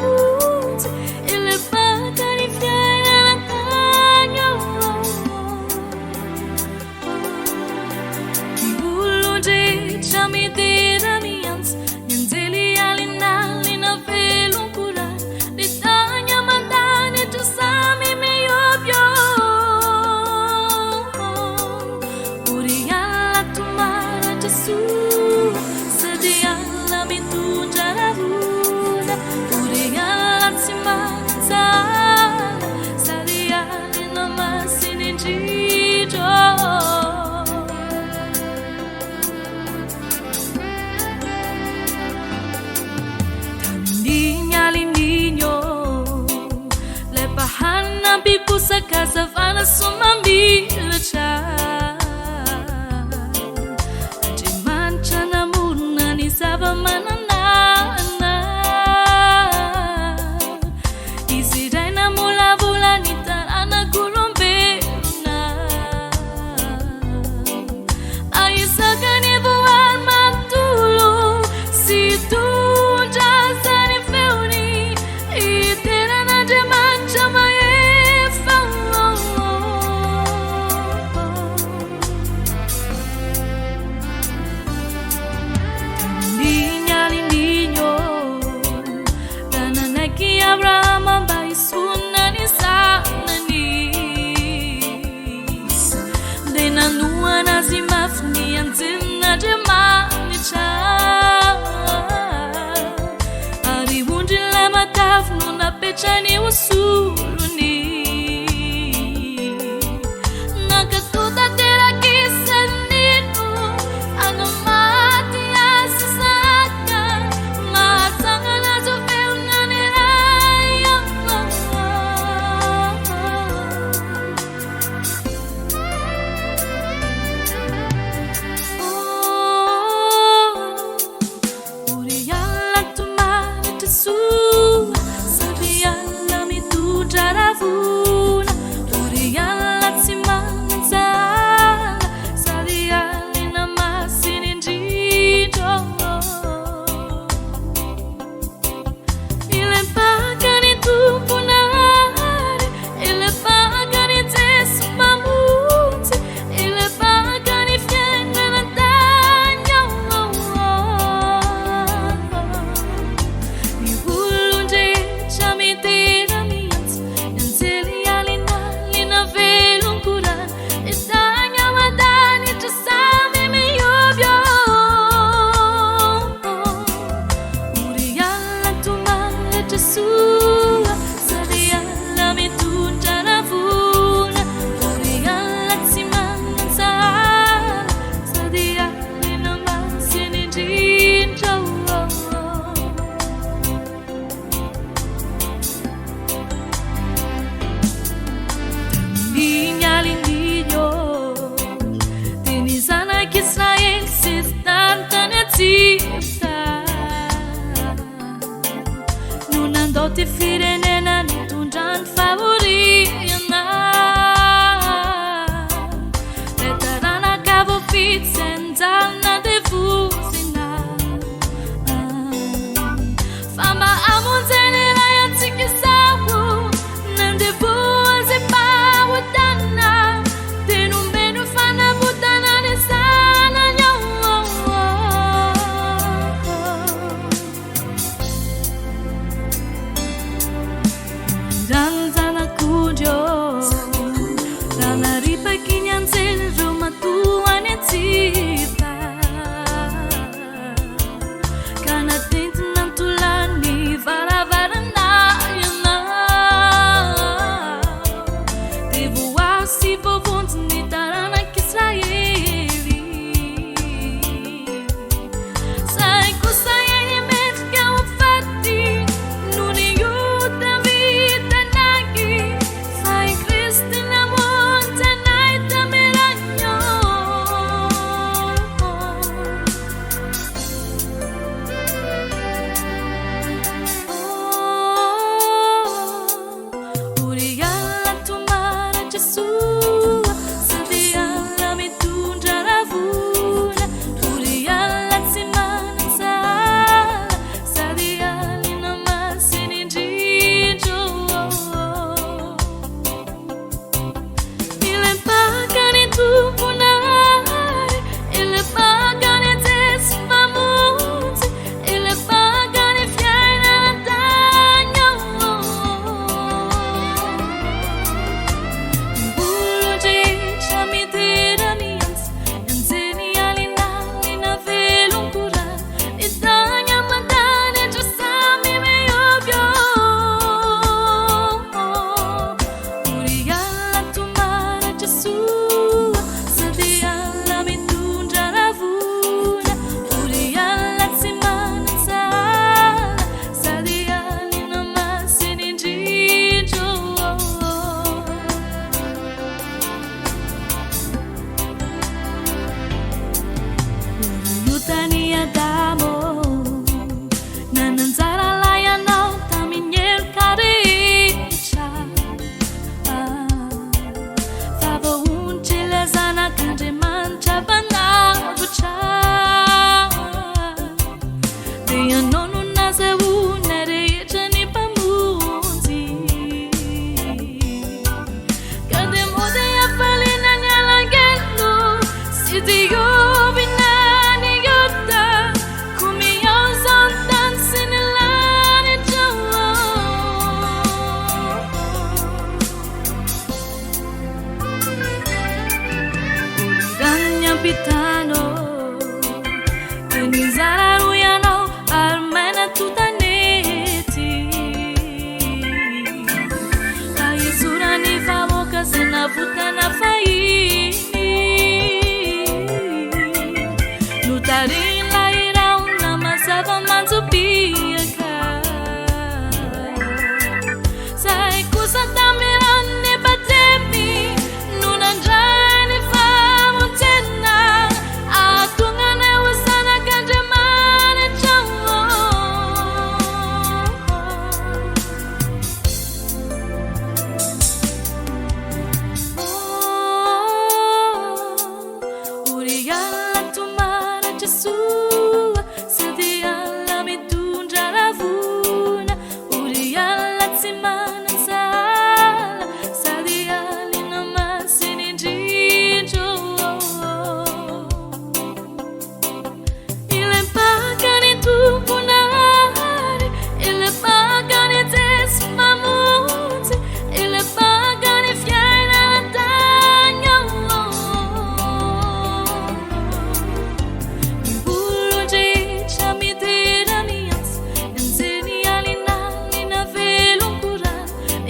muti e le patani fiera la cagno Ki ulunje chami dera mians Nyandeli alinali na velung kuran Ditanya mandani tu sami me yobyo Uriala tumara jasu Sediala mitu jarahuna Uriala simanza Sadiali nama sininjijo Bahana bipu sa kasavana sumambila cha Ati mancha na muna ni saba manana Isiday na mula bula ni tarana gulumbena Aisaga ni buwan matulu Si tu jasa ni feuni Itera na jema Abraham bai sunani sanani Dena nua nazimafni anzina jemani cha Ari unjila matafnu na pechani usuluni Nakatuta tera kisaninu Anamati asisaka Matanga na Su, sabiala mi tu Senizara uyanao ary maina totanety ahizorany vahoaka zay navotana fahiny notarina iraona mazava manjopiaka zay kosa tamirany batemy no nandrany famonjena atongana osanak'Andriamanitra uri alla tomaratra soa sady alla mitondra ravona uri alla tsy manantsala sady alina masiny indrindro ile mpakany tomponary ile mpakany Jesu mamonjy ile mpakany fiainana tany Imburudricha midera mianza Enzeni alinalina velonkurana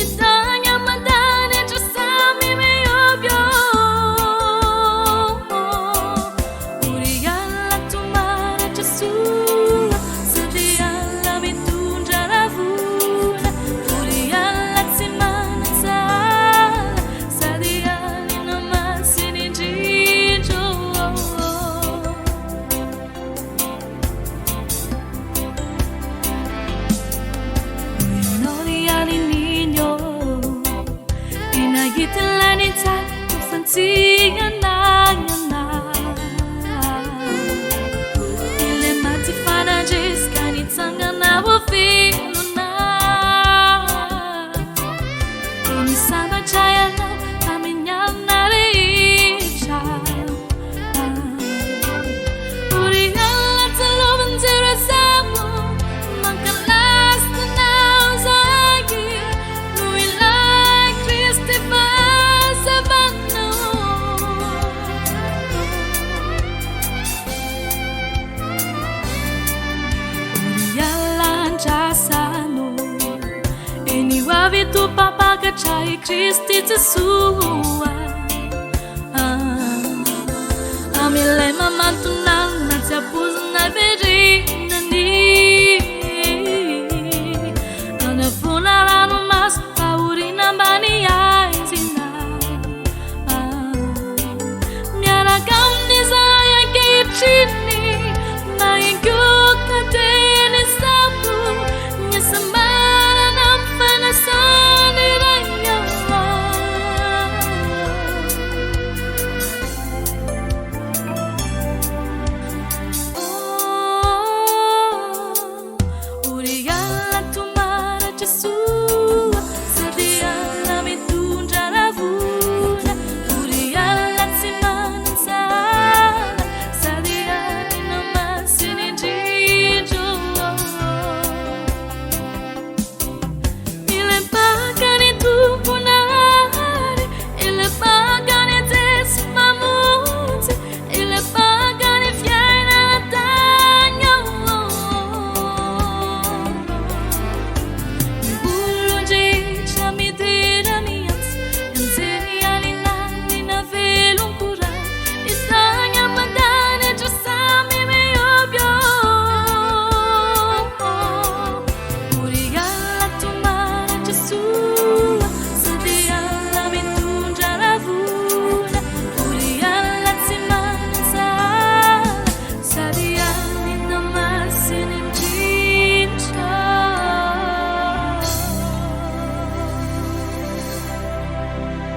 Itanya mandane trasami meyobyo Uriala tumara trasua Sadi alla mitundra ravuna Uriala tsimana zala Sadi alina masini ndrindro Uyanori alininyo Inagitilani ta kufantingana Ile matifana jeskani tangana wafiluna Ini sana chayana aminyana reisha Uri alla taloban zirasamu Mankalasta na uzagi Nui lai Kristi vasavano Uri alla antrasano Eni wavitu papaka chai Kristi Jesua Amilema mantuna